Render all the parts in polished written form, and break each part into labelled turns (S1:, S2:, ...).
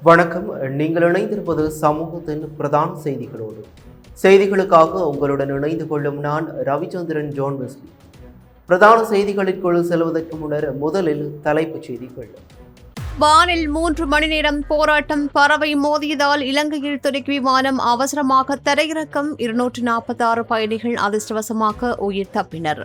S1: வணக்கம். நீங்கள் இணைந்திருப்பது சமூகத்தின் பிரதான செய்திகளோடு. செய்திகளுக்காக உங்களுடன் இணைந்து கொள்ளும் நான் ரவிச்சந்திரன் ஜோன் வெஸ்லி. பிரதான செய்திகளுக்குள் செல்வதற்கு முன்னர் முதலில் தலைப்புச் செய்திகள்.
S2: வானில் 3 மணி நேரம் போராட்டம். பறவை மோதியதால் இலங்கையில் துருக்கி விமானம் அவசரமாக தரையிறக்கம். 246 பயணிகள் அதிர்ஷ்டவசமாக உயிர் தப்பினர்.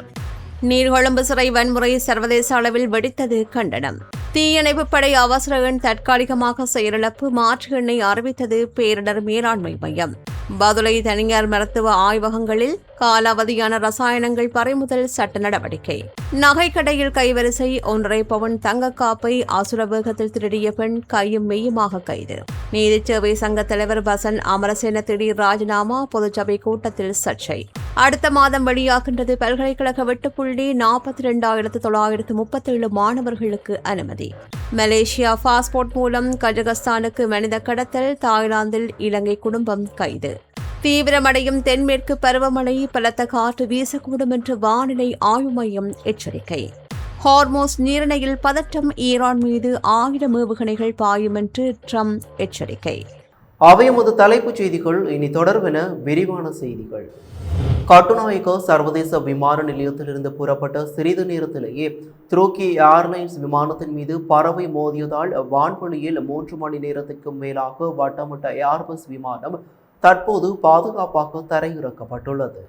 S2: நீர்கொழும்பு சிறை வன்முறை சர்வதேச அளவில் வெடித்தது கண்டனம். தீயணைப்பு படை அவசர எண் தற்காலிகமாக செயலிழப்பு. மாற்று எண்ணை அறிவித்தது பேரிடர் மேலாண்மை மையம். பதுளை தனியார் மருத்துவ ஆய்வகங்களில் காலாவதியான ரசாயனங்கள் பறிமுதல். சட்ட நடவடிக்கை. நகைக்கடையில் கைவரிசை. 1.5 பவுன் தங்க காப்பை அசுர வேகத்தில் திருடிய பெண் கையும் மெய்யுமாக கைது. நீதிச்சேவை சங்க தலைவர் பசன் அமரசேன திடீர் ராஜினாமா. பொதுச்சபை கூட்டத்தில் சர்ச்சை. அடுத்த மாதம் வெளியாகின்றது பல்கலைக்கழக வெட்டுப்புள்ளி. 42,937 மாணவர்களுக்கு அனுமதி. மலேசியா பாஸ்போர்ட் மூலம் கஜகஸ்தானுக்கு மனித கடத்தல். தாய்லாந்தில் இலங்கை குடும்பம் கைது. தீவிரமடையும் தென்மேற்கு பருவமழை. பலத்த காற்று வீசக்கூடும் என்று வானிலை ஆய்வு மையம் எச்சரிக்கை. ஹார்மோஸ் நீரிணையில் பதற்றம். ஈரான் மீது 1000 ஏவுகணைகள் பாயும் என்று ட்ரம்ப் எச்சரிக்கை.
S1: அவையமது தலைப்புச் செய்திகள். இனி தொடர்பென விரிவான செய்திகள். கட்டுநாயக்க சர்வதேச விமான நிலையத்திலிருந்து புறப்பட்ட சிறிது நேரத்திலேயே துருக்கி ஏர்லைன்ஸ் விமானத்தின் மீது பறவை மோதியதால் வான்வெளியில் 3 மணி நேரத்திற்கும் மேலாக வட்டமிட்ட ஏர்பஸ் விமானம் தற்போது பாதுகாப்பாக தரையிறக்கப்பட்டுள்ளது.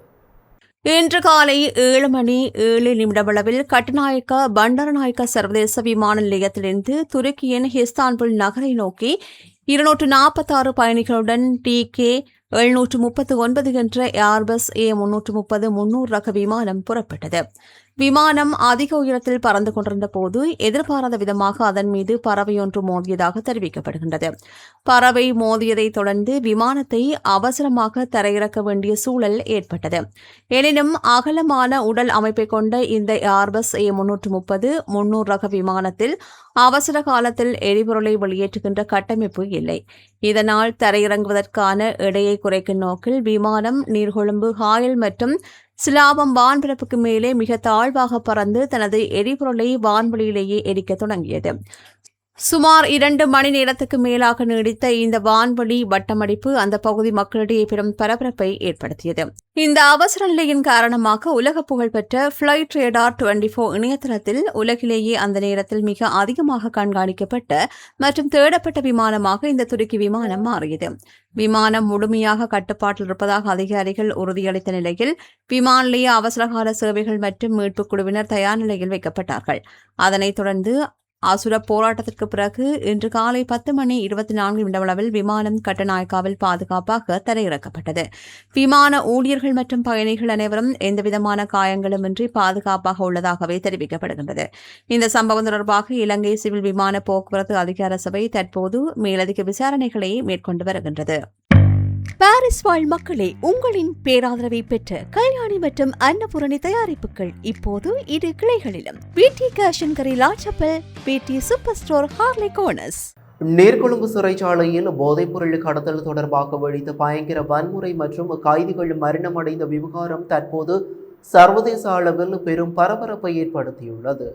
S2: இன்று காலை 7:07 கட்டுநாயக்க பண்டரநாயக்க சர்வதேச விமான நிலையத்திலிருந்து துருக்கியின் இஸ்தான்புல் நகரை நோக்கி 246 பயணிகளுடன் TK-739 என்ற ஏர்பஸ் A330-300 ரக விமானம் புறப்பட்டது. விமானம் அதிக உயரத்தில் பறந்து கொண்டிருந்த போது எதிர்பாராத விதமாக அதன் மீது பறவையொன்று மோதியதாக தெரிவிக்கப்படுகின்றது. பறவை மோதியதை தொடர்ந்து விமானத்தை அவசரமாக தரையிறக்க வேண்டிய சூழல் ஏற்பட்டது. எனினும் அகலமான உடல் அமைப்பை கொண்ட இந்த ஏர்பஸ் A330-300 ரக விமானத்தில் அவசர காலத்தில் எரிபொருளை வெளியேற்றுகின்ற கட்டமைப்பு இல்லை. இதனால் தரையிறங்குவதற்கான எடையை குறைக்கும் நோக்கில் விமானம் நீர்கொழும்பு, ஹாயல் மற்றும் சிலாபம் வான்பரப்புக்கு மேலே மிக தாழ்வாக பறந்து தனது எரிபொருளை வான்வெளியிலேயே எரிக்க தொடங்கியது. சுமார் 2 மணி நேரத்துக்கு மேலாக நீடித்த இந்த வான்வெளி வட்டமடிப்பு அந்த பகுதி மக்களிடையே பெரும் பரபரப்பை ஏற்படுத்தியது. இந்த அவசர நிலையின் காரணமாக உலக புகழ்பெற்ற Flight Radar 24 இணையதளத்தில் உலகிலேயே அந்த நேரத்தில் மிக அதிகமாக கண்காணிக்கப்பட்ட மற்றும் தேடப்பட்ட விமானமாக இந்த துருக்கி விமானம் மாறியது. விமானம் முழுமையாக கட்டுப்பாட்டில் இருப்பதாக அதிகாரிகள் உறுதியளித்த நிலையில் விமான நிலைய அவசரகால சேவைகள் மற்றும் மீட்புக் குழுவினர் தயார் நிலையில் வைக்கப்பட்டார்கள். அதனைத் தொடர்ந்து அசுர போராட்டத்திற்கு பிறகு இன்று காலை 10:24 விமானம் கட்டுநாயக்காவில் பாதுகாப்பாக தரையிறக்கப்பட்டது. விமான ஊழியர்கள் மற்றும் பயணிகள் அனைவரும் எந்தவிதமான காயங்களுமின்றி பாதுகாப்பாக உள்ளதாகவே தெரிவிக்கப்படுகின்றது. இந்த சம்பவம் தொடர்பாக இலங்கை சிவில் விமான போக்குவரத்து அதிகார சபை தற்போது மேலதிக விசாரணைகளை மேற்கொண்டு வருகின்றது. பாரிஸ் வாழ் மக்களே, உங்களின் பேராதரவை பெற்ற கல்யாணி மற்றும் அன்னபூரணி தயாரிப்புகள் இப்போது 2 கிளைகளிலும். பிடி கேஷ் அண்ட் கரி லாச்சப்பல், பிடி சூப்பர் ஸ்டோர், ஹார்லி கோனஸ்.
S1: நீர்கொழும்பு சிறைச்சாலையில் போதைப்பொருள் கடத்தல் தொடர்பாக வெடித்த பயங்கர வன்முறை மற்றும் கைதிகள் மரணமடைந்த விவகாரம் தற்போது சர்வதேச அளவில் பெரும் பரபரப்பை ஏற்படுத்தியுள்ளது.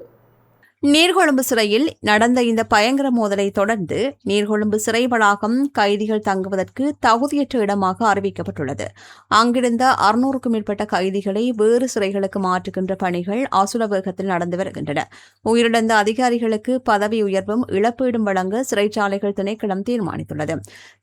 S2: நீர்கொழும்பு சிறையில் நடந்த இந்த பயங்கர மோதலை தொடர்ந்து நீர்கொழும்பு சிறை வளாகம் கைதிகள் தங்குவதற்கு தகுதியற்ற இடமாக அறிவிக்கப்பட்டுள்ளது. அங்கிருந்த 600க்கும் மேற்பட்ட கைதிகளை வேறு சிறைகளுக்கு மாற்றுகின்ற பணிகள் அசுர வேகத்தில் நடந்து வருகின்றன. உயிரிழந்த அதிகாரிகளுக்கு பதவி உயர்வும் இழப்பீடும் வழங்க சிறைச்சாலைகள் திணைக்களம் தீர்மானித்துள்ளது.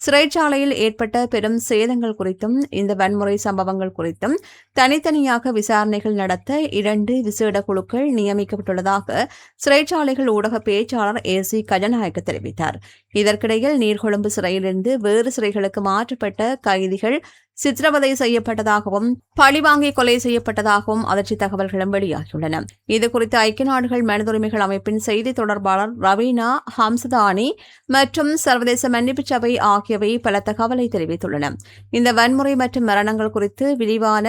S2: சிறைச்சாலையில் ஏற்பட்ட பெரும் சேதங்கள் குறித்தும் இந்த வன்முறை சம்பவங்கள் குறித்தும் தனித்தனியாக விசாரணைகள் நடத்த 2 விசேட குழுக்கள் நியமிக்கப்பட்டுள்ளதாக சிறைச்சாலைகள் ஊடக பேச்சாளர் AC கஜநாயக்க தெரிவித்தார். இதற்கிடையில் நீர்கொழும்பு சிறையிலிருந்து வேறு சிறைகளுக்கு மாற்றப்பட்ட கைதிகள் சித்திரவதை செய்யப்பட்டதாகவும் பழிவாங்கி கொலை செய்யப்பட்டதாகவும் அதிர்ச்சி தகவல்களும் வெளியாகியுள்ளன. இதுகுறித்து ஐக்கிய நாடுகள் மனித உரிமைகள் அமைப்பின் செய்தி தொடர்பாளர் ரவீனா ஹம்சதானி மற்றும் சர்வதேச மன்னிப்பு சபை ஆகியவை பல தகவலை தெரிவித்துள்ளன. இந்த வன்முறை மற்றும் மரணங்கள் குறித்து விரைவான,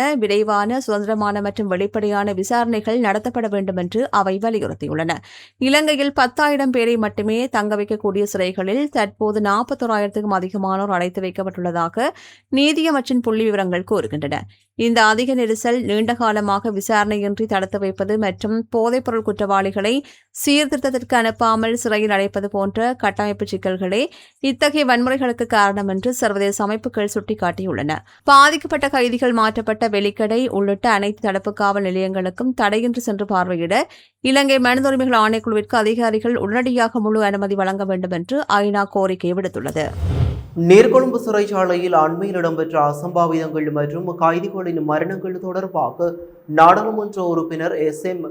S2: சுதந்திரமான மற்றும் வெளிப்படையான விசாரணைகள் நடத்தப்பட வேண்டும் என்று அவை வலியுறுத்தியுள்ளன. இலங்கையில் 10,000 பேரை மட்டுமே தங்க வைக்கக்கூடிய சிறைகளில் தற்போது 41,000க்கும் அதிகமானோர் அடைத்து வைக்கப்பட்டுள்ளதாக நீதியமைச்சர் அவற்றின் புள்ளி விவரங்கள் கூறுகின்றன. இந்த அதிக நெரிசல் நீண்ட காலமாக விசாரணையின்றி தடுத்து வைப்பது மற்றும் போதைப்பொருள் குற்றவாளிகளை சீர்திருத்தத்திற்கு அனுப்பாமல் சிறையில் அடைப்பது போன்ற கட்டமைப்பு சிக்கல்களே இத்தகைய வன்முறைகளுக்கு காரணம் என்று சர்வதேச அமைப்புகள் சுட்டிக்காட்டியுள்ளன. பாதிக்கப்பட்ட கைதிகள் மாற்றப்பட்ட வெளிக்கடை உள்ளிட்ட அனைத்து தடுப்பு காவல் நிலையங்களுக்கும் தடையின்றி சென்று பார்வையிட இலங்கை மனித உரிமைகள் ஆணைக்குழுவிற்கு அதிகாரிகள் உடனடியாக முழு அனுமதி வழங்க வேண்டும் என்று ஐநா கோரிக்கை விடுத்துள்ளது.
S1: நீர்கொழும்பு சிறைச்சாலையில் அண்மையில் இடம்பெற்ற அசம்பாவிதங்கள் மற்றும் கைதிகளின் மரணங்கள் தொடர்பாக நாடாளுமன்ற உறுப்பினர் SM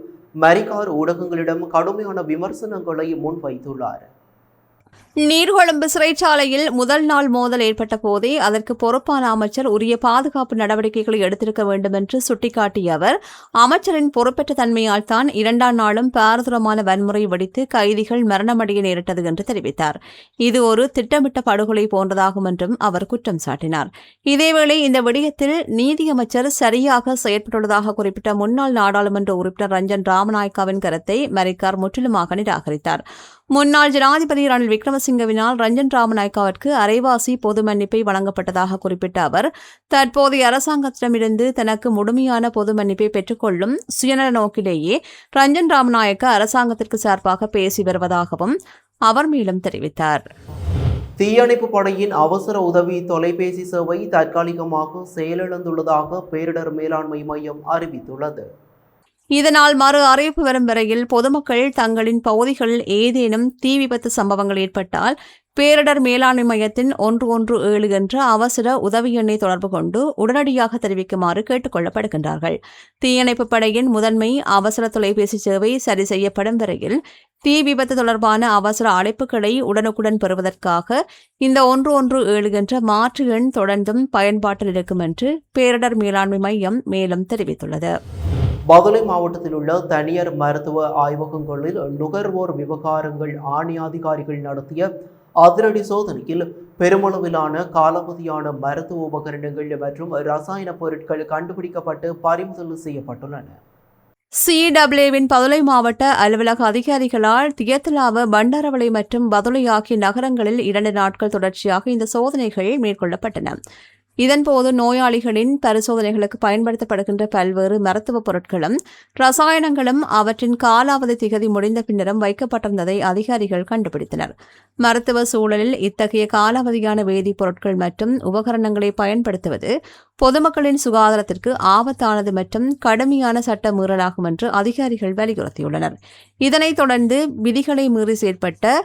S1: மரிகார் ஊடகங்களிடம் கடுமையான விமர்சனங்களை முன்வைத்துள்ளார்.
S2: நீர்கொழும்பு சிறைச்சாலையில் முதல் நாள் மோதல் ஏற்பட்ட போதே அதற்கு பொறுப்பான அமைச்சர் உரிய பாதுகாப்பு நடவடிக்கைகளை எடுத்திருக்க வேண்டும் என்று சுட்டிக்காட்டிய அவர், அமைச்சரின் பொறுப்பற்ற தன்மையால் தான் இரண்டாம் நாளும் பாரதூரமான வன்முறை வெடித்து கைதிகள் மரணமடைய நேரிட்டது என்று தெரிவித்தார். இது ஒரு திட்டமிட்ட படுகொலை போன்றதாகும் என்றும் அவர் குற்றம் சாட்டினார். இதேவேளை இந்த விடயத்தில் நீதியமைச்சர் சரியாக செயற்பட்டுள்ளதாக குறிப்பிட்ட முன்னாள் நாடாளுமன்ற உறுப்பினர் ரஞ்சன் ராமநாயக்காவின் கருத்தை மரிக்கார் முற்றிலுமாக நிராகரித்தார். முன்னாள் ஜனாதிபதி ரணில் விக்ரமசிங்கவினால் ரஞ்சன் ராமநாயக்காவிற்கு அரைவாசி பொது மன்னிப்பை வழங்கப்பட்டதாக குறிப்பிட்ட அவர், தற்போதைய அரசாங்கத்திடமிருந்து தனக்கு முழுமையான பொது மன்னிப்பை பெற்றுக்கொள்ளும் சுயநல நோக்கிலேயே ரஞ்சன் ராமநாயக்க அரசாங்கத்திற்கு சார்பாக பேசி வருவதாகவும் அவர் மேலும் தெரிவித்தார்.
S1: தீயணைப்பு படையின் அவசர உதவி தொலைபேசி சேவை தற்காலிகமாக செயலிழந்துள்ளதாக பேரிடர் மேலாண்மை மையம் அறிவித்துள்ளது.
S2: இதனால் மறு அறிவிப்பு வரும் வரையில் பொதுமக்கள் தங்களின் பகுதிகளில் ஏதேனும் தீ விபத்து சம்பவங்கள் ஏற்பட்டால் பேரிடர் மேலாண்மை மையத்தின் 117 என்ற அவசர உதவி எண்ணை தொடர்பு கொண்டு உடனடியாக தெரிவிக்குமாறு கேட்டுக் கொள்ளப்படுகின்றார்கள். தீயணைப்பு படையின் முதன்மை அவசர தொலைபேசி சேவை சரி செய்யப்படும் வரையில் தீ விபத்து தொடர்பான அவசர அழைப்புகளை உடனுக்குடன் பெறுவதற்காக இந்த 117 என்ற மாற்று எண் தொடர்ந்தும் பயன்பாட்டில் இருக்கும் என்று பேரிடர் மேலாண்மை மையம் மேலும் தெரிவித்துள்ளது.
S1: பதுளை மாவட்டத்தில் உள்ள தனியார் மருத்துவ ஆய்வகங்களில் நுகர்வோர் விவகாரங்கள் ஆணையாதிகாரிகள் நடத்திய அதிரடி சோதனையில் பெருமளவிலான காலாவதியான மருத்துவ உபகரணங்கள் மற்றும் ரசாயன பொருட்கள் கண்டுபிடிக்கப்பட்டு பறிமுதல் செய்யப்பட்டுள்ளன.
S2: CWவின் பதுளை மாவட்ட அலுவலக அதிகாரிகளால் தியத்தலாவ, பண்டாரவளை மற்றும் பதுளை ஆகிய நகரங்களில் 2 நாட்கள் தொடர்ச்சியாக இந்த சோதனைகள் மேற்கொள்ளப்பட்டன. இதன்போது நோயாளிகளின் பரிசோதனைகளுக்கு பயன்படுத்தப்படுகின்ற பல்வேறு மருத்துவ பொருட்களும் ரசாயனங்களும் அவற்றின் காலாவதி திகதி முடிந்த பின்னரும் வைக்கப்பட்டிருந்ததை அதிகாரிகள் கண்டுபிடித்தனர். மருத்துவ சூழலில் இத்தகைய காலாவதியான வேதிப்பொருட்கள் மற்றும் உபகரணங்களை பயன்படுத்துவது பொதுமக்களின் சுகாதாரத்திற்கு ஆபத்தானது மற்றும் கடுமையான சட்ட மீறலாகும் என்று அதிகாரிகள் வலியுறுத்தியுள்ளனர். இதனைத் தொடர்ந்து விதிகளை மீறி செயற்பட்ட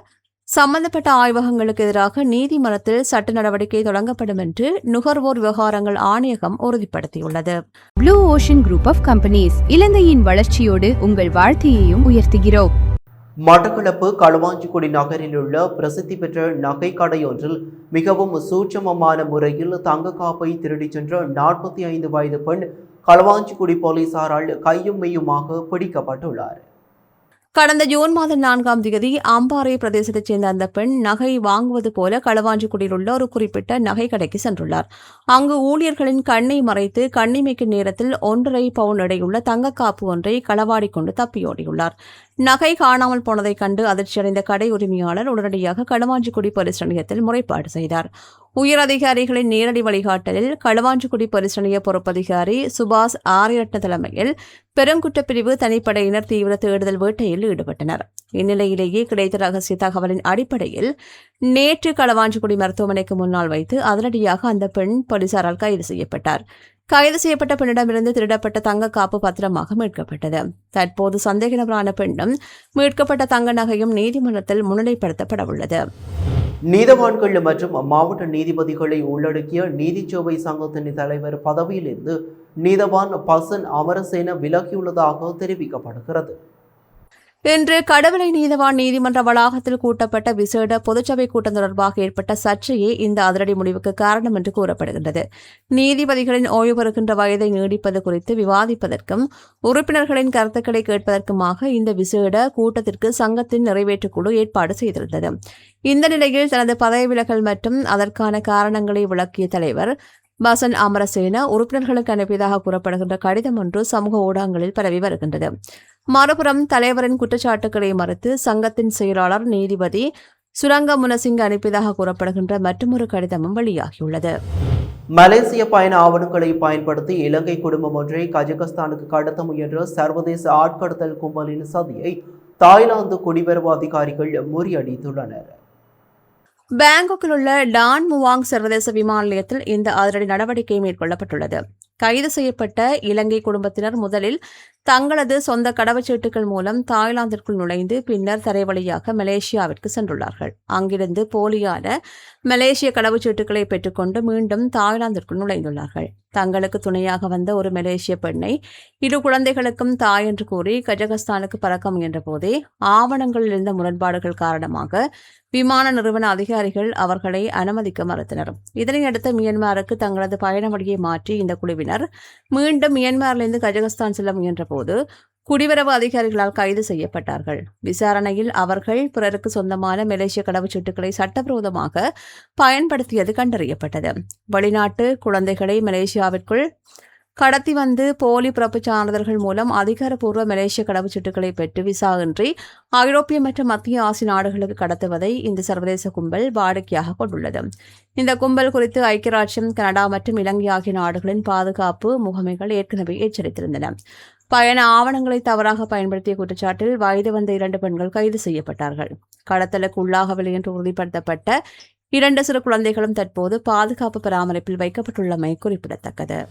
S2: சம்பந்தப்பட்ட ஆய்வகங்களுக்கு எதிராக நீதிமன்றத்தில் சட்ட நடவடிக்கை தொடங்கப்படும் என்று நுகர்வோர் விவகாரங்கள் ஆணையகம் உறுதிப்படுத்தியுள்ளது.
S3: Blue ocean group of companies இலங்கையின் வளர்ச்சியோடு உங்கள் வாழ்க்கையையும் உயர்த்துகிறோம்.
S1: மட்டக்களப்பு களுவாஞ்சிக்குடி நகரில் உள்ள பிரசித்தி பெற்ற நகை கடையொன்றில் மிகவும் சூட்சமமான முறையில் தங்க காப்பை திருடிச் சென்ற 45 வயது பெண் களுவாஞ்சிக்குடி போலீசாரால் கையும் மெய்யுமாக பிடிக்கப்பட்டுள்ளார்.
S2: கடந்த ஜூன் மாதம் 4ஆம் தேதி அம்பாறை பிரதேசத்தைச் சேர்ந்த அந்த பெண் நகை வாங்குவது போல களுவாஞ்சிக்குடியில் உள்ள ஒரு குறிப்பிட்ட நகை கடைக்கு சென்றுள்ளார். அங்கு ஊழியர்களின் கண்ணை மறைத்து கண்ணிமைக்கும் நேரத்தில் 1.5 பவுன் எடையுள்ள தங்கக்காப்பு ஒன்றை களவாடிக் கொண்டு தப்பியோடியுள்ளார். நகை காணாமல் போனதைக் கண்டு அதிர்ச்சியடைந்த கடை உரிமையாளர் உடனடியாக களுவாஞ்சிக்குடி போலீஸ் நிலையத்தில் முறைப்பாடு செய்தார். உயரதிகாரிகளின் நேரடி வழிகாட்டலில் களுவாஞ்சிக்குடி போலீஸ் நிலைய பொறுப்பதிகாரி சுபாஷ் ஆரியரட்ன தலைமையில் பெருங்குற்றப்பிரிவு தனிப்படையினர் தீவிர தேடுதல் வேட்டையில் ஈடுபட்டனர். இந்நிலையிலேயே கிடைத்த ரகசிய தகவலின் அடிப்படையில் நேற்று களுவாஞ்சிக்குடி மருத்துவமனைக்கு முன்னால் வைத்து அதிரடியாக அந்த பெண் போலீசாரால் கைது செய்யப்பட்டார். கைது செய்யப்பட்ட பெண்ணிடமிருந்து திருடப்பட்ட தங்க காப்பு பத்திரமாக மீட்கப்பட்டது. தற்போது சந்தேக நபரான பெண்ணும் மீட்கப்பட்ட தங்க நகையும் நீதிமன்றத்தில் முன்னிலைப்படுத்தப்பட உள்ளது.
S1: நீதவான்கள் மற்றும் மாவட்ட நீதிபதிகளை உள்ளடக்கிய நீதிச்சேவை சங்கத்தின் தலைவர் பதவியிலிருந்து நீதவான் பசன் அமரசேன விலகியுள்ளதாக தெரிவிக்கப்படுகிறது.
S2: இன்று கடவுளை நீதவான் நீதிமன்ற வளாகத்தில் கூட்டப்பட்ட விசேட பொதுச்சபை கூட்டம் தொடர்பாக ஏற்பட்ட சர்ச்சையே இந்த அதிரடி முடிவுக்கு காரணம் என்று கூறப்படுகின்றது. நீதிபதிகளின் ஓய்வு பெறுகின்ற வயதை நீடிப்பது குறித்து விவாதிப்பதற்கும் உறுப்பினர்களின் கருத்துக்களை கேட்பதற்குமாக இந்த விசேட கூட்டத்திற்கு சங்கத்தின் நிறைவேற்றுக்குழு ஏற்பாடு செய்திருந்தது. இந்த நிலையில் தனது பதவி விலகல் மற்றும் அதற்கான காரணங்களை விளக்கிய தலைவர் பசன் அமரசேன உறுப்பினர்களுக்கு அனுப்பியதாக கூறப்படுகின்ற கடிதம் ஒன்று சமூக ஊடகங்களில் பரவி வருகின்றது. மறுபுறம் தலைவரின் குற்றச்சாட்டுக்களை மறுத்து சங்கத்தின் செயலாளர் நீதிபதி சுரங்க முனசிங்க அனுப்பியதாக கூறப்படுகின்ற மற்றொரு கடிதமும் வெளியாகியுள்ளது.
S1: மலேசிய பயண ஆவணங்களை பயன்படுத்தி இலங்கை குடும்பம் ஒன்றை கஜகஸ்தானுக்கு கடத்த முயன்ற சர்வதேச ஆட்கடத்தல் கும்பலின் சதியை தாய்லாந்து குடிவரவு அதிகாரிகள் முறியடித்துள்ளனர்.
S2: பாங்காக்கில் உள்ள டான் முவாங் சர்வதேச விமான நிலையத்தில் இந்த அதிரடி நடவடிக்கை மேற்கொள்ளப்பட்டுள்ளது. கைது செய்யப்பட்ட இலங்கை குடும்பத்தினர் முதலில் தங்களது சொந்த கடவுச்சீட்டுகள் மூலம் தாய்லாந்திற்குள் நுழைந்து பின்னர் தரைவழியாக மலேசியாவிற்கு சென்றுள்ளார்கள். அங்கிருந்து போலியான மலேசிய கடவுச்சீட்டுகளை பெற்றுக்கொண்டு மீண்டும் தாய்லாந்திற்குள் நுழைந்துள்ளார்கள். தங்களுக்கு துணையாக வந்த ஒரு மலேசிய பெண்ணை இரு குழந்தைகளுக்கும் தாய் என்று கூறி கஜகஸ்தானுக்கு பறக்க முயன்ற போதே ஆவணங்களில் இருந்த முரண்பாடுகள் காரணமாக விமான நிறுவன அதிகாரிகள் அவர்களை அனுமதிக்க மறுத்தனர். இதனையடுத்து மியான்மருக்கு தங்களது பயண வழியை மாற்றி இந்த குழுவினர் மீண்டும் மியான்மரிலிருந்து கஜகஸ்தான் செல்ல முயன்றபோது குடிவரவு அதிகாரிகளால் கைது செய்யப்பட்டார்கள். விசாரணையில் அவர்கள் பிறருக்கு சொந்தமான மலேசிய கடவுச்சீட்டுகளை சட்டவிரோதமாக பயன்படுத்தியது கண்டறியப்பட்டது. வெளிநாட்டு குழந்தைகளை மலேசியாவிற்குள் கடத்தி வந்து போலி பிறப்புச் சான்றிதழ்கள் மூலம் அதிகாரப்பூர்வ மலேசிய கடவுச்சீட்டுகளை பெற்று விசா இன்றி ஐரோப்பிய மற்றும் மத்திய ஆசிய நாடுகளுக்கு கடத்துவதை இந்த சர்வதேச கும்பல் வாடிக்கையாக கொண்டுள்ளது. இந்த கும்பல் குறித்து ஐக்கிய ராஜ்யம், கனடா மற்றும் இலங்கை ஆகிய நாடுகளின் பாதுகாப்பு முகமைகள் ஏற்கனவே எச்சரித்திருந்தன. பயண ஆவணங்களை தவறாக பயன்படுத்திய குற்றச்சாட்டில் வயது வந்த 2 பெண்கள் கைது செய்யப்பட்டார்கள். கடத்தலுக்கு உள்ளாகவில்லை என்று உறுதிப்படுத்தப்பட்ட 2 சிறு குழந்தைகளும் தற்போது பாதுகாப்பு பராமரிப்பில் வைக்கப்பட்டுள்ளமை குறிப்பிடத்தக்கது.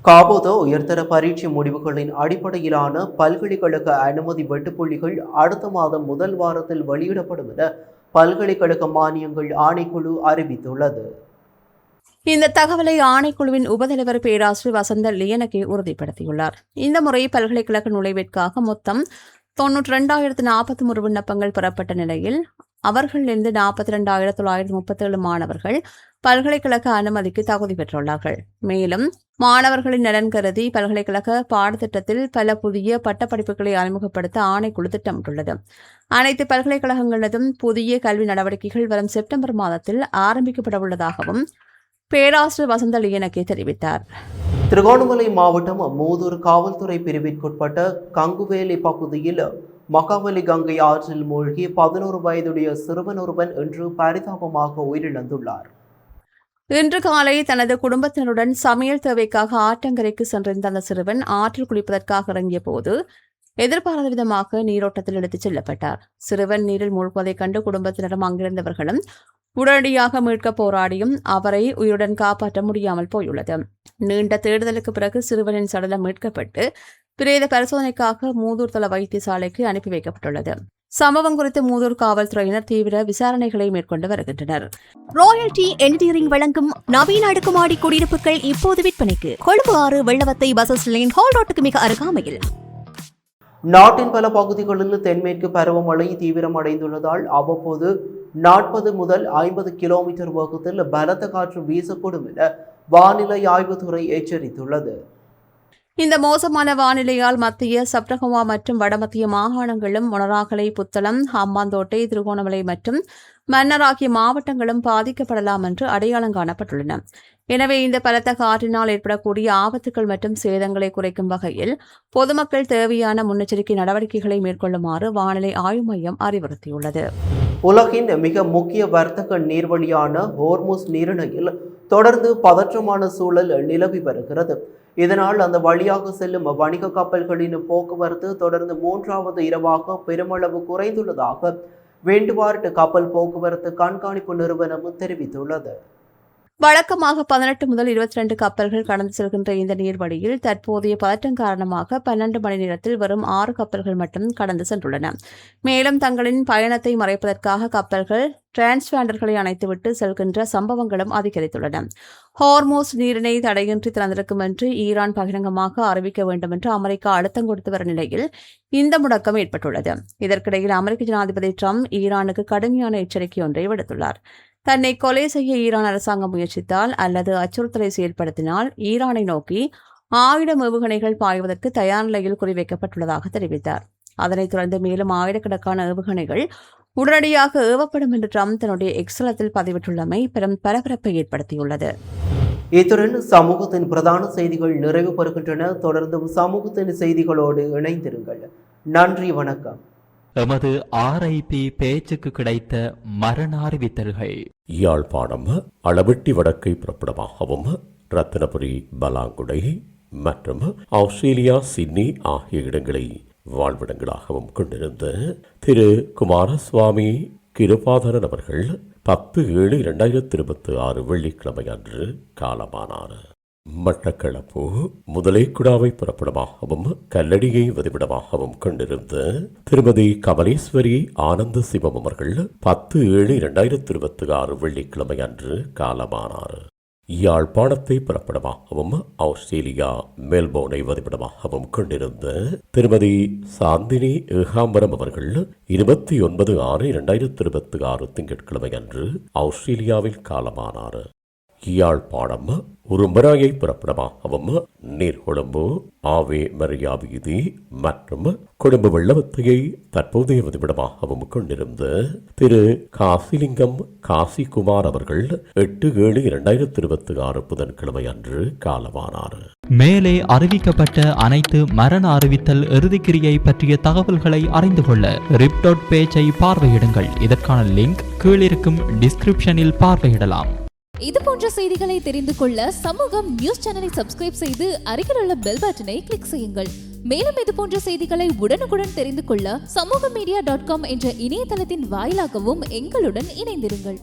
S1: காபோதோ உயர்தர பரீட்சை முடிவுகளின் அடிப்படையிலான பல்கலைக்கழக அனுமதி வெட்டுப்புள்ளிகள் அடுத்த மாதம் முதல் வாரத்தில் வெளியிடப்படும் என பல்கலைக்கழக மானியங்கள் ஆணைக்குழு அறிவித்துள்ளது.
S2: இந்த தகவலை ஆணைக்குழுவின் உபதலைவர் பேராசிரியர் வசந்த லியனகே உறுதிப்படுத்தியுள்ளார். இந்த முறை பல்கலைக்கழக நுழைவிற்காக மொத்தம் 92,043 விண்ணப்பங்கள் பெறப்பட்ட நிலையில் அவர்களிலிருந்து 42,937 மாணவர்கள் பல்கலைக்கழக அனுமதிக்கு தகுதி பெற்றுள்ளார்கள். மேலும் மாணவர்களின் நலன் கருதி பல்கலைக்கழக பாடத்திட்டத்தில் பல புதிய பட்டப்படிப்புகளை அறிமுகப்படுத்த ஆணைக்குழு திட்டமிட்டுள்ளது. அனைத்து பல்கலைக்கழகங்களிலும் புதிய கல்வி நடவடிக்கைகள் வரும் செப்டம்பர் மாதத்தில் ஆரம்பிக்கப்பட உள்ளதாகவும் பேராசிரியர் வசந்த லியனகே தெரிவித்தார்.
S1: திருகோணமலை மாவட்டம் மூதூர் காவல்துறை பிரிவிற்குட்பட்ட கங்குவேலி பகுதியில் மகாவலி கங்கை ஆற்றில் மூழ்கி 11 வயதுடைய சிறுவன் ஒருவன் இன்று பரிதாபமாக உயிரிழந்துள்ளார்.
S2: இன்று காலை தனது குடும்பத்தினருடன் சமையல் தேவைக்காக ஆற்றங்கரைக்கு சென்றிருந்த அந்த சிறுவன் ஆற்றில் குளிப்பதற்காக இறங்கிய போது எதிர்பாராத விதமாக நீரோட்டத்தில் எடுத்துச் செல்லப்பட்டார். சிறுவன் நீரில் மூழ்குவதைக் கண்டு குடும்பத்தினரும் அங்கிருந்தவர்களும் உடனடியாக மீட்க போராடியும் அவரை உயிருடன் காப்பாற்ற முடியாமல் போயுள்ளது. நீண்ட தேடுதலுக்கு பிறகு சிறுவனின் சடலம் மீட்கப்பட்டு பிரேத பரிசோதனைக்காக மூதூர் தள வைத்தியசாலைக்கு அனுப்பி வைக்கப்பட்டுள்ளது. சம்பவம் குறித்து மூதூர் காவல்துறையினர் தீவிர விசாரணைகளை மேற்கொண்டு வருகின்றனர்.
S4: ராயல்டி என்ஜினியரிங் வழங்கும் நவீன அடுக்குமாடி குடியிருப்புகள் இப்போது விற்பனைக்கு. Colombo 6 Wellawatte bus line hall ரோட்டுக்கு மிக அருகாமையில்.
S1: நாட்டின் பல பகுதிகளில் தென்மேற்கு பருவமழை தீவிரமடைந்துள்ளதால் அவ்வப்போது 40 முதல் 50 கிலோமீட்டர் வேகத்தில் பலத்த காற்று வீசக்கூடும் என வானிலை ஆய்வுத்துறை எச்சரித்துள்ளது.
S2: இந்த மோசமான வானிலையால் மத்திய சப்ரகமுவா மற்றும் வடமத்திய மாகாணங்களும் மொனராகலை, புத்தளம், ஹம்பாந்தோட்டை, திருகோணமலை மற்றும் மன்னார் ஆகிய மாவட்டங்களும் பாதிக்கப்படலாம் என்று அடையாளம் காணப்பட்டுள்ளன. எனவே இந்த பலத்த காற்றினால் ஏற்படக்கூடிய ஆபத்துகள் மற்றும் சேதங்களை குறைக்கும் வகையில் பொதுமக்கள் தேவையான முன்னெச்சரிக்கை நடவடிக்கைகளை மேற்கொள்ளுமாறு வானிலை ஆய்வு மையம் அறிவுறுத்தியுள்ளது.
S1: உலகின் மிக முக்கிய வர்த்தக நீர்வழியான ஹோர்முஸ் நீரிணையில் தொடர்ந்து பதற்றமான சூழல் நிலவி வருகிறது. இதனால் அந்த வழியாக செல்லும் வணிக கப்பல்களின் போக்குவரத்து தொடர்ந்து 3வது இரவாக பெருமளவு குறைந்துள்ளதாக வேண்டுவார்ட் கப்பல் போக்குவரத்து கண்காணிப்பு நிறுவனம் தெரிவித்துள்ளது.
S2: வழக்கமாக 18 முதல் 22 கப்பல்கள் கடந்து செல்கின்ற இந்த நீர்வழியில் தற்போதைய பதற்றம் காரணமாக 12 மணி நேரத்தில் வெறும் 6 கப்பல்கள் மட்டும் கடந்து சென்றுள்ளன. மேலும் தங்களின் பயணத்தை மறைப்பதற்காக கப்பல்கள் டிரான்ஸ்பாண்டர்களை அணைத்துவிட்டு செல்கின்ற சம்பவங்களும் அதிகரித்துள்ளன. ஹோர்மோஸ் நீரிணை தடையின்றி திறந்திருக்கும் என்று ஈரான் பகிரங்கமாக அறிவிக்க வேண்டும் என்று அமெரிக்கா அழுத்தம் கொடுத்து வரும் நிலையில் இந்த முடக்கம் ஏற்பட்டுள்ளது. இதற்கிடையில் அமெரிக்க ஜனாதிபதி ட்ரம்ப் ஈரானுக்கு கடுமையான எச்சரிக்கை ஒன்றை விடுத்துள்ளார். தன்னை கொலை செய்ய ஈரான் அரசாங்கம் முயற்சித்தால் அல்லது அச்சுறுத்தலை செயல்படுத்தினால் ஈரானை நோக்கி ஆயுத ஏவுகணைகள் பாய்வதற்கு தயார் நிலையில் குறிவைக்கப்பட்டுள்ளதாக தெரிவித்தார். அதனைத் தொடர்ந்து மேலும் ஆயிரக்கணக்கான ஏவுகணைகள் உடனடியாக ஏவப்படும் என்று ட்ரம்ப் தன்னுடைய எக்ஸ்தலத்தில் பதிவிட்டுள்ளமை பெரும் பரபரப்பை ஏற்படுத்தியுள்ளது.
S1: இத்துடன் சமூகத்தின் பிரதான செய்திகள் நிறைவு பெறுகின்றன. தொடர்ந்தும் சமூகத்தின் செய்திகளோடு இணைந்திருங்கள். நன்றி, வணக்கம்.
S5: எமது RIP பேச்சுக்கு கிடைத்த மரண அறிவித்தல்கள்.
S6: யாழ்ப்பாணம் அளவெட்டி வடக்கை புறப்படமாகவும் ரத்தினபுரி பலாங்குடை மற்றும் ஆஸ்திரேலியா சிட்னி ஆகிய இடங்களை வாழ்விடங்களாகவும் கொண்டிருந்த திரு குமாரசுவாமி கிருபாதரன் அவர்கள் 10/7/2026 வெள்ளிக்கிழமை அன்று காலமானார். மட்டக்களப்பு முதலைக்குடாவை புறப்படமாகவும் கல்லடியை வதிவிடமாகவும் கொண்டிருந்த திருமதி கமலேஸ்வரி ஆனந்த சிவம் அவர்கள் 10/7/2026 வெள்ளிக்கிழமை அன்று காலமானார். யாழ்ப்பாணத்தை புறப்படமாகவும் ஆஸ்திரேலியா மெல்போர்னை வதிவிடமாகவும் கொண்டிருந்த திருமதி சாந்தினி ஏகாம்பரம் அவர்கள் 29/6/2026 திங்கட்கிழமை அன்று ஆஸ்திரேலியாவில் காலமானார். யாழ்ப்பாணம் உரும்பராயை புறப்படமாகவும் நீர்கொழும்பு ஆவே மரியா வீதி மற்றும் கொழும்பு வெள்ளவத்தையை தற்போதைய வதிவிடமாகவும் கொண்டிருந்த திரு காசிலிங்கம் காசிகுமார் அவர்கள் 8/7/2026 புதன்கிழமை அன்று காலமானார்.
S5: மேலே அறிவிக்கப்பட்ட அனைத்து மரண அறிவித்தல் இறுதிக்கிரியை பற்றிய தகவல்களை அறிந்து கொள்ள ரிப் பேஜை பார்வையிடுங்கள். இதற்கான லிங்க் கீழிருக்கும் டிஸ்கிரிப்ஷனில் பார்வையிடலாம்.
S7: இது போன்ற செய்திகளை தெரிந்து கொள்ள சமூகம் நியூஸ் சேனலை சப்ஸ்கிரைப் செய்து அருகில் உள்ள பெல் பட்டனை கிளிக் செய்யுங்கள். மேலும் இது போன்ற செய்திகளை உடனுக்குடன் தெரிந்து கொள்ள சமூகமீடியா.com என்ற இணையதளத்தின் வாயிலாகவும் எங்களுடன் இணைந்திருங்கள்.